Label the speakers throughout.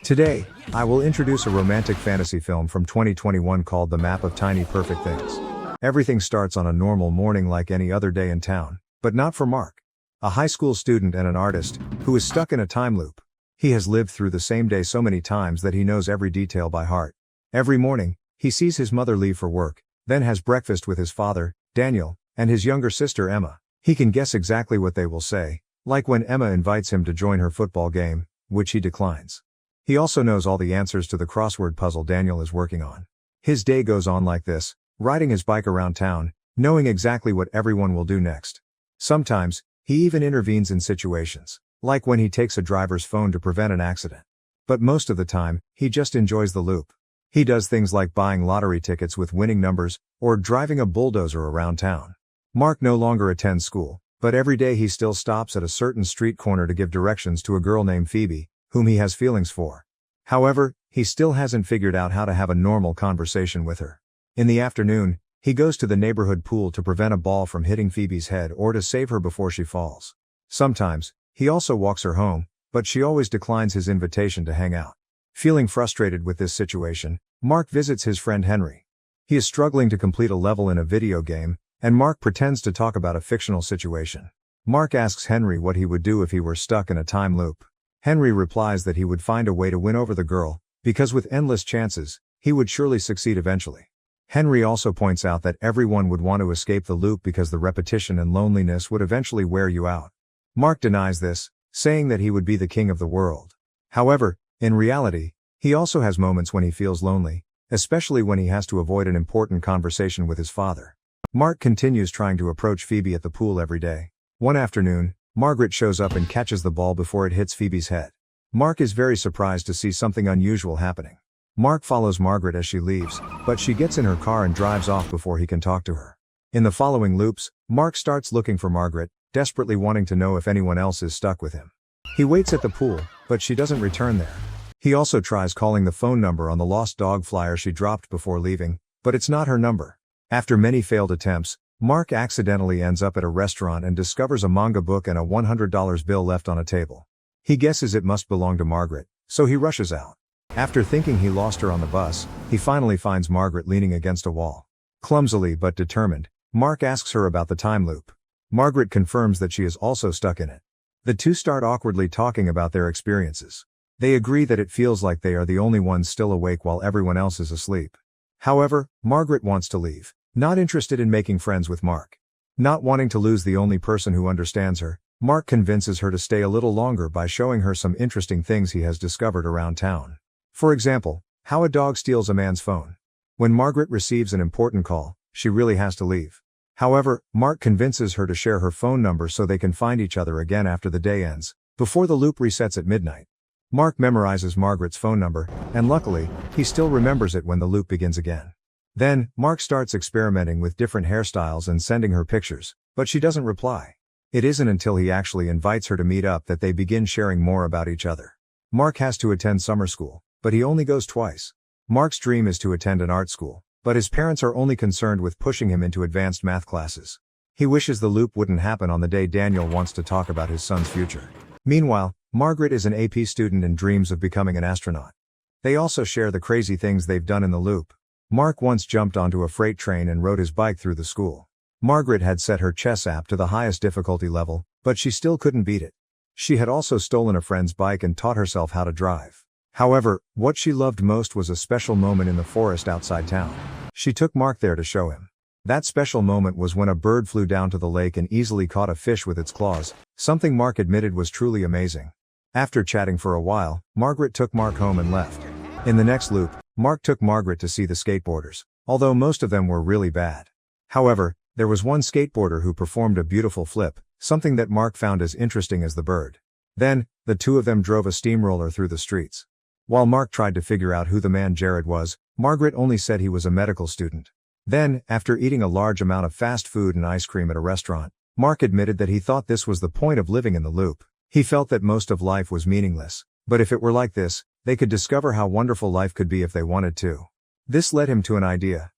Speaker 1: Today, I will introduce a romantic fantasy film from 2021 called The Map of Tiny Perfect Things. Everything starts on a normal morning like any other day in town, but not for Mark. A high school student and an artist, who is stuck in a time loop. He has lived through the same day so many times that he knows every detail by heart. Every morning, he sees his mother leave for work, then has breakfast with his father, Daniel, and his younger sister Emma. He can guess exactly what they will say, like when Emma invites him to join her football game, which he declines. He also knows all the answers to the crossword puzzle Daniel is working on. His day goes on like this, riding his bike around town, knowing exactly what everyone will do next. Sometimes, he even intervenes in situations, like when he takes a driver's phone to prevent an accident. But most of the time, he just enjoys the loop. He does things like buying lottery tickets with winning numbers, or driving a bulldozer around town. Mark no longer attends school, but every day he still stops at a certain street corner to give directions to a girl named Phoebe, whom he has feelings for. However, he still hasn't figured out how to have a normal conversation with her. In the afternoon, he goes to the neighborhood pool to prevent a ball from hitting Phoebe's head or to save her before she falls. Sometimes, he also walks her home, but she always declines his invitation to hang out. Feeling frustrated with this situation, Mark visits his friend Henry. He is struggling to complete a level in a video game, and Mark pretends to talk about a fictional situation. Mark asks Henry what he would do if he were stuck in a time loop. Henry replies that he would find a way to win over the girl, because with endless chances, he would surely succeed eventually. Henry also points out that everyone would want to escape the loop because the repetition and loneliness would eventually wear you out. Mark denies this, saying that he would be the king of the world. However, in reality, he also has moments when he feels lonely, especially when he has to avoid an important conversation with his father. Mark continues trying to approach Phoebe at the pool every day. One afternoon, Margaret shows up and catches the ball before it hits Phoebe's head. Mark is very surprised to see something unusual happening. Mark follows Margaret as she leaves, but she gets in her car and drives off before he can talk to her. In the following loops, Mark starts looking for Margaret, desperately wanting to know if anyone else is stuck with him. He waits at the pool, but she doesn't return there. He also tries calling the phone number on the lost dog flyer she dropped before leaving, but it's not her number. After many failed attempts, Mark accidentally ends up at a restaurant and discovers a manga book and a $100 bill left on a table. He guesses it must belong to Margaret, so he rushes out. After thinking he lost her on the bus, he finally finds Margaret leaning against a wall. Clumsily but determined, Mark asks her about the time loop. Margaret confirms that she is also stuck in it. The two start awkwardly talking about their experiences. They agree that it feels like they are the only ones still awake while everyone else is asleep. However, Margaret wants to leave, not interested in making friends with Mark. Not wanting to lose the only person who understands her, Mark convinces her to stay a little longer by showing her some interesting things he has discovered around town. For example, how a dog steals a man's phone. When Margaret receives an important call, she really has to leave. However, Mark convinces her to share her phone number so they can find each other again after the day ends, before the loop resets at midnight. Mark memorizes Margaret's phone number, and luckily, he still remembers it when the loop begins again. Then, Mark starts experimenting with different hairstyles and sending her pictures, but she doesn't reply. It isn't until he actually invites her to meet up that they begin sharing more about each other. Mark has to attend summer school, but he only goes twice. Mark's dream is to attend an art school, but his parents are only concerned with pushing him into advanced math classes. He wishes the loop wouldn't happen on the day Daniel wants to talk about his son's future. Meanwhile, Margaret is an AP student and dreams of becoming an astronaut. They also share the crazy things they've done in the loop. Mark once jumped onto a freight train and rode his bike through the school. Margaret had set her chess app to the highest difficulty level, but she still couldn't beat it. She had also stolen a friend's bike and taught herself how to drive. However, what she loved most was a special moment in the forest outside town. She took Mark there to show him. That special moment was when a bird flew down to the lake and easily caught a fish with its claws, something Mark admitted was truly amazing. After chatting for a while, Margaret took Mark home and left. In the next loop, Mark took Margaret to see the skateboarders, although most of them were really bad. However, there was one skateboarder who performed a beautiful flip, something that Mark found as interesting as the bird. Then, the two of them drove a steamroller through the streets. While Mark tried to figure out who the man Jared was, Margaret only said he was a medical student. Then, after eating a large amount of fast food and ice cream at a restaurant, Mark admitted that he thought this was the point of living in the loop. He felt that most of life was meaningless, but if it were like this, they could discover how wonderful life could be if they wanted to. This led him to an idea.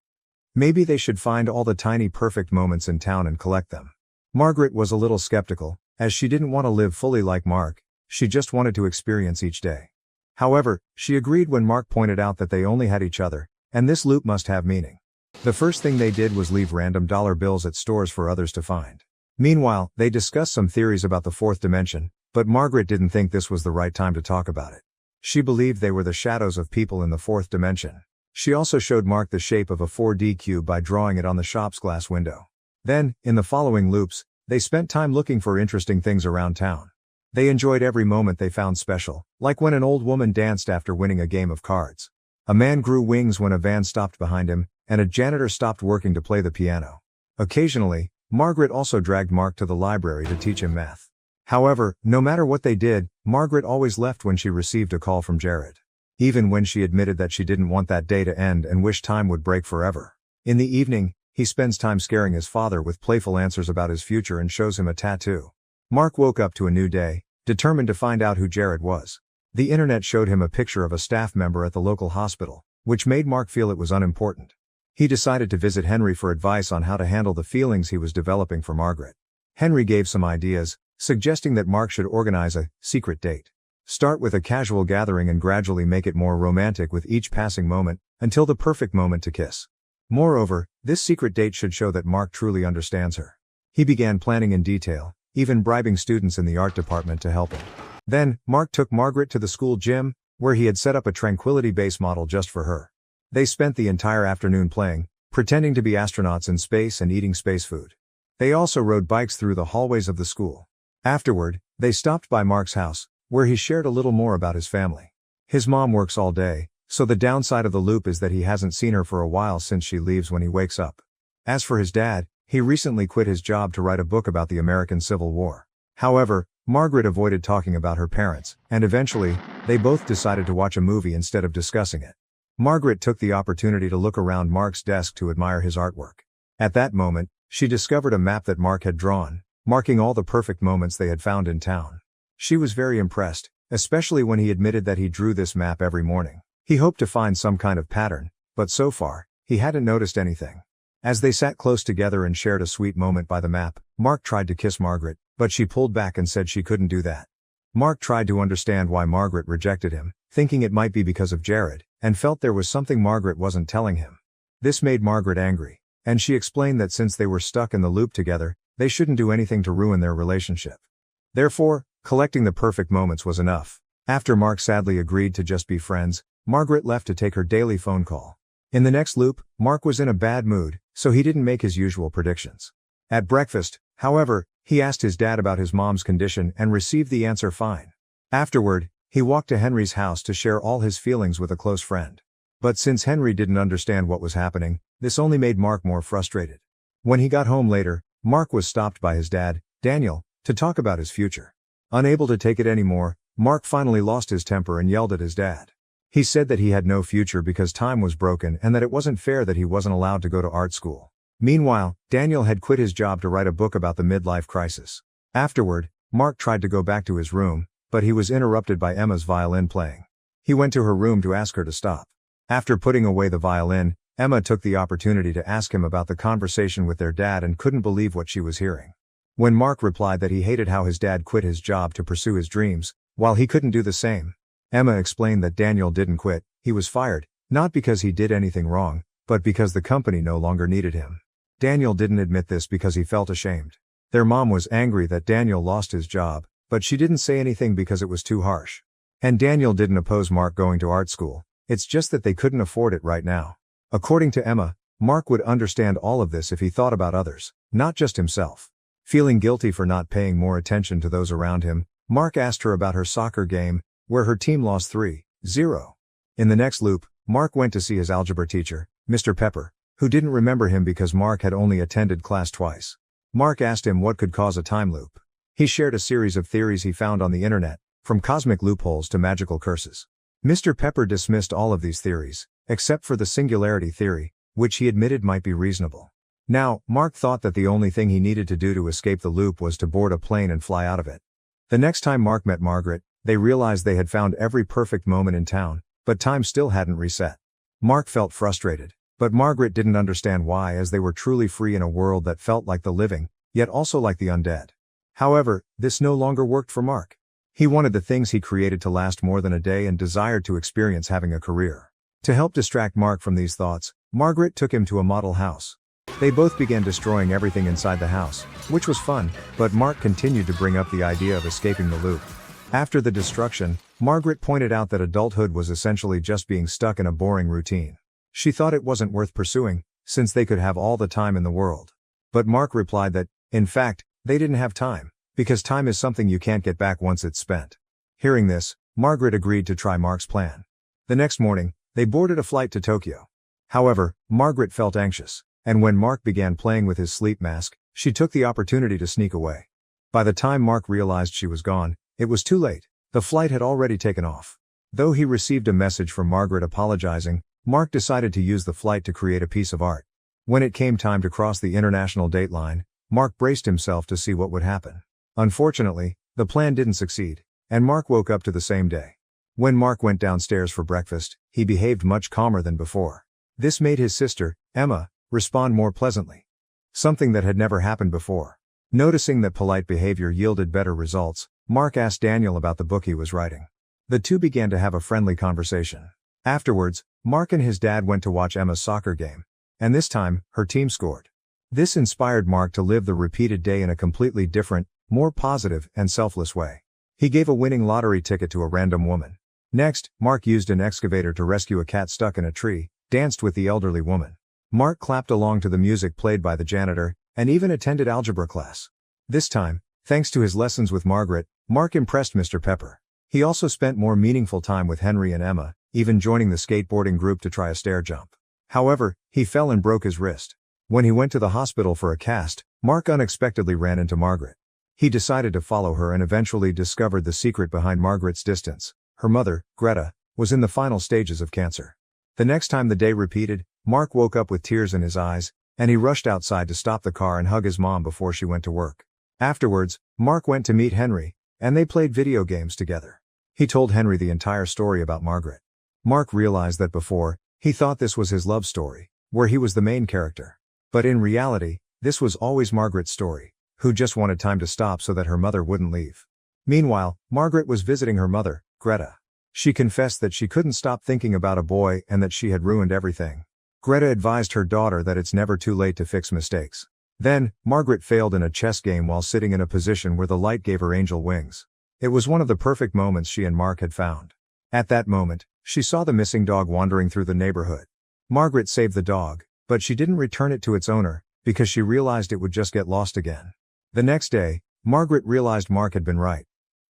Speaker 1: Maybe they should find all the tiny perfect moments in town and collect them. Margaret was a little skeptical, as she didn't want to live fully like Mark, she just wanted to experience each day. However, she agreed when Mark pointed out that they only had each other, and this loop must have meaning. The first thing they did was leave random dollar bills at stores for others to find. Meanwhile, they discussed some theories about the fourth dimension, but Margaret didn't think this was the right time to talk about it. She believed they were the shadows of people in the fourth dimension. She also showed Mark the shape of a 4D cube by drawing it on the shop's glass window. Then, in the following loops, they spent time looking for interesting things around town. They enjoyed every moment they found special, like when an old woman danced after winning a game of cards. A man grew wings when a van stopped behind him, and a janitor stopped working to play the piano. Occasionally, Margaret also dragged Mark to the library to teach him math. However, no matter what they did, Margaret always left when she received a call from Jared. Even when she admitted that she didn't want that day to end and wished time would break forever. In the evening, he spends time scaring his father with playful answers about his future and shows him a tattoo. Mark woke up to a new day, determined to find out who Jared was. The internet showed him a picture of a staff member at the local hospital, which made Mark feel it was unimportant. He decided to visit Henry for advice on how to handle the feelings he was developing for Margaret. Henry gave some ideas, suggesting that Mark should organize a secret date. Start with a casual gathering and gradually make it more romantic with each passing moment, until the perfect moment to kiss. Moreover, this secret date should show that Mark truly understands her. He began planning in detail, even bribing students in the art department to help him. Then, Mark took Margaret to the school gym, where he had set up a tranquility base model just for her. They spent the entire afternoon playing, pretending to be astronauts in space and eating space food. They also rode bikes through the hallways of the school. Afterward, they stopped by Mark's house, where he shared a little more about his family. His mom works all day, so the downside of the loop is that he hasn't seen her for a while since she leaves when he wakes up. As for his dad, he recently quit his job to write a book about the American Civil War. However, Margaret avoided talking about her parents, and eventually, they both decided to watch a movie instead of discussing it. Margaret took the opportunity to look around Mark's desk to admire his artwork. At that moment, she discovered a map that Mark had drawn, marking all the perfect moments they had found in town. She was very impressed, especially when he admitted that he drew this map every morning. He hoped to find some kind of pattern, but so far, he hadn't noticed anything. As they sat close together and shared a sweet moment by the map, Mark tried to kiss Margaret, but she pulled back and said she couldn't do that. Mark tried to understand why Margaret rejected him, thinking it might be because of Jared, and felt there was something Margaret wasn't telling him. This made Margaret angry, and she explained that since they were stuck in the loop together, they shouldn't do anything to ruin their relationship. Therefore, collecting the perfect moments was enough. After Mark sadly agreed to just be friends, Margaret left to take her daily phone call. In the next loop, Mark was in a bad mood, so he didn't make his usual predictions. At breakfast, however, he asked his dad about his mom's condition and received the answer fine. Afterward, he walked to Henry's house to share all his feelings with a close friend. But since Henry didn't understand what was happening, this only made Mark more frustrated. When he got home later, Mark was stopped by his dad, Daniel, to talk about his future. Unable to take it anymore, Mark finally lost his temper and yelled at his dad. He said that he had no future because time was broken and that it wasn't fair that he wasn't allowed to go to art school. Meanwhile, Daniel had quit his job to write a book about the midlife crisis. Afterward, Mark tried to go back to his room, but he was interrupted by Emma's violin playing. He went to her room to ask her to stop. After putting away the violin, Emma took the opportunity to ask him about the conversation with their dad and couldn't believe what she was hearing. When Mark replied that he hated how his dad quit his job to pursue his dreams, while he couldn't do the same, Emma explained that Daniel didn't quit, he was fired, not because he did anything wrong, but because the company no longer needed him. Daniel didn't admit this because he felt ashamed. Their mom was angry that Daniel lost his job, but she didn't say anything because it was too harsh. And Daniel didn't oppose Mark going to art school, it's just that they couldn't afford it right now. According to Emma, Mark would understand all of this if he thought about others, not just himself. Feeling guilty for not paying more attention to those around him, Mark asked her about her soccer game, where her team lost 3-0. In the next loop, Mark went to see his algebra teacher, Mr. Pepper, who didn't remember him because Mark had only attended class twice. Mark asked him what could cause a time loop. He shared a series of theories he found on the internet, from cosmic loopholes to magical curses. Mr. Pepper dismissed all of these theories, except for the singularity theory, which he admitted might be reasonable. Now, Mark thought that the only thing he needed to do to escape the loop was to board a plane and fly out of it. The next time Mark met Margaret, they realized they had found every perfect moment in town, but time still hadn't reset. Mark felt frustrated, but Margaret didn't understand why, as they were truly free in a world that felt like the living, yet also like the undead. However, this no longer worked for Mark. He wanted the things he created to last more than a day and desired to experience having a career. To help distract Mark from these thoughts, Margaret took him to a model house. They both began destroying everything inside the house, which was fun, but Mark continued to bring up the idea of escaping the loop. After the destruction, Margaret pointed out that adulthood was essentially just being stuck in a boring routine. She thought it wasn't worth pursuing, since they could have all the time in the world. But Mark replied that, in fact, they didn't have time, because time is something you can't get back once it's spent. Hearing this, Margaret agreed to try Mark's plan. The next morning, they boarded a flight to Tokyo. However, Margaret felt anxious, and when Mark began playing with his sleep mask, she took the opportunity to sneak away. By the time Mark realized she was gone, it was too late. The flight had already taken off. Though he received a message from Margaret apologizing, Mark decided to use the flight to create a piece of art. When it came time to cross the international date line, Mark braced himself to see what would happen. Unfortunately, the plan didn't succeed, and Mark woke up to the same day. When Mark went downstairs for breakfast, he behaved much calmer than before. This made his sister, Emma, respond more pleasantly. Something that had never happened before. Noticing that polite behavior yielded better results, Mark asked Daniel about the book he was writing. The two began to have a friendly conversation. Afterwards, Mark and his dad went to watch Emma's soccer game. And this time, her team scored. This inspired Mark to live the repeated day in a completely different, more positive and selfless way. He gave a winning lottery ticket to a random woman. Next, Mark used an excavator to rescue a cat stuck in a tree, danced with the elderly woman. Mark clapped along to the music played by the janitor, and even attended algebra class. This time, thanks to his lessons with Margaret, Mark impressed Mr. Pepper. He also spent more meaningful time with Henry and Emma, even joining the skateboarding group to try a stair jump. However, he fell and broke his wrist. When he went to the hospital for a cast, Mark unexpectedly ran into Margaret. He decided to follow her and eventually discovered the secret behind Margaret's distance. Her mother, Greta, was in the final stages of cancer. The next time the day repeated, Mark woke up with tears in his eyes, and he rushed outside to stop the car and hug his mom before she went to work. Afterwards, Mark went to meet Henry, and they played video games together. He told Henry the entire story about Margaret. Mark realized that before, he thought this was his love story, where he was the main character. But in reality, this was always Margaret's story, who just wanted time to stop so that her mother wouldn't leave. Meanwhile, Margaret was visiting her mother, Greta. She confessed that she couldn't stop thinking about a boy and that she had ruined everything. Greta advised her daughter that it's never too late to fix mistakes. Then, Margaret failed in a chess game while sitting in a position where the light gave her angel wings. It was one of the perfect moments she and Mark had found. At that moment, she saw the missing dog wandering through the neighborhood. Margaret saved the dog, but she didn't return it to its owner, because she realized it would just get lost again. The next day, Margaret realized Mark had been right.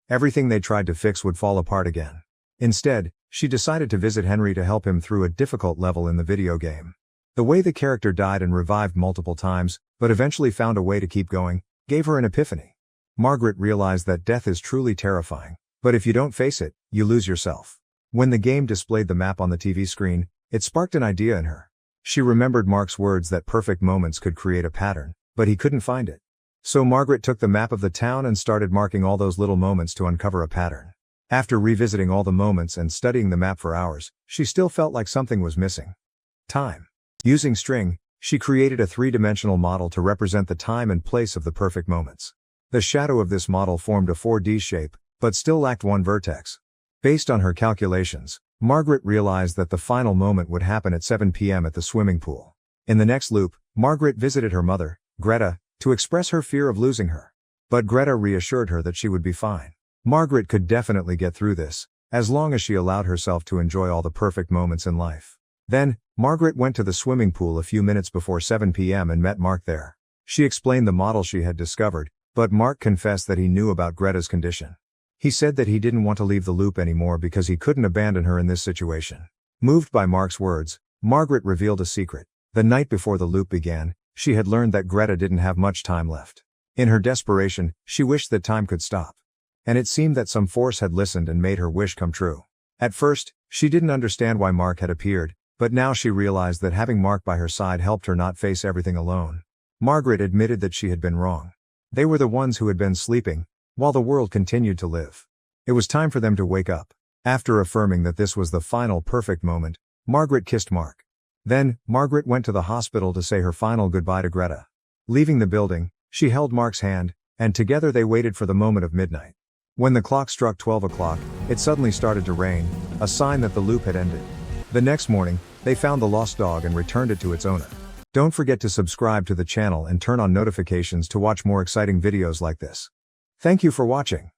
Speaker 1: Everything they tried to fix would fall apart again. Instead, she decided to visit Henry to help him through a difficult level in the video game. The way the character died and revived multiple times, but eventually found a way to keep going, gave her an epiphany. Margaret realized that death is truly terrifying, but if you don't face it, you lose yourself. When the game displayed the map on the TV screen, it sparked an idea in her. She remembered Mark's words that perfect moments could create a pattern, but he couldn't find it. So Margaret took the map of the town and started marking all those little moments to uncover a pattern. After revisiting all the moments and studying the map for hours, she still felt like something was missing. Time. Using string, she created a three-dimensional model to represent the time and place of the perfect moments. The shadow of this model formed a 4D shape, but still lacked one vertex. Based on her calculations, Margaret realized that the final moment would happen at 7 p.m. at the swimming pool. In the next loop, Margaret visited her mother, Greta, to express her fear of losing her. But Greta reassured her that she would be fine. Margaret could definitely get through this, as long as she allowed herself to enjoy all the perfect moments in life. Then, Margaret went to the swimming pool a few minutes before 7 p.m. and met Mark there. She explained the model she had discovered, but Mark confessed that he knew about Greta's condition. He said that he didn't want to leave the loop anymore because he couldn't abandon her in this situation. Moved by Mark's words, Margaret revealed a secret. The night before the loop began, she had learned that Greta didn't have much time left. In her desperation, she wished that time could stop. And it seemed that some force had listened and made her wish come true. At first, she didn't understand why Mark had appeared, but now she realized that having Mark by her side helped her not face everything alone. Margaret admitted that she had been wrong. They were the ones who had been sleeping, while the world continued to live. It was time for them to wake up. After affirming that this was the final perfect moment, Margaret kissed Mark. Then, Margaret went to the hospital to say her final goodbye to Greta. Leaving the building, she held Mark's hand, and together they waited for the moment of midnight. When the clock struck 12 o'clock, it suddenly started to rain, a sign that the loop had ended. The next morning, they found the lost dog and returned it to its owner. Don't forget to subscribe to the channel and turn on notifications to watch more exciting videos like this. Thank you for watching.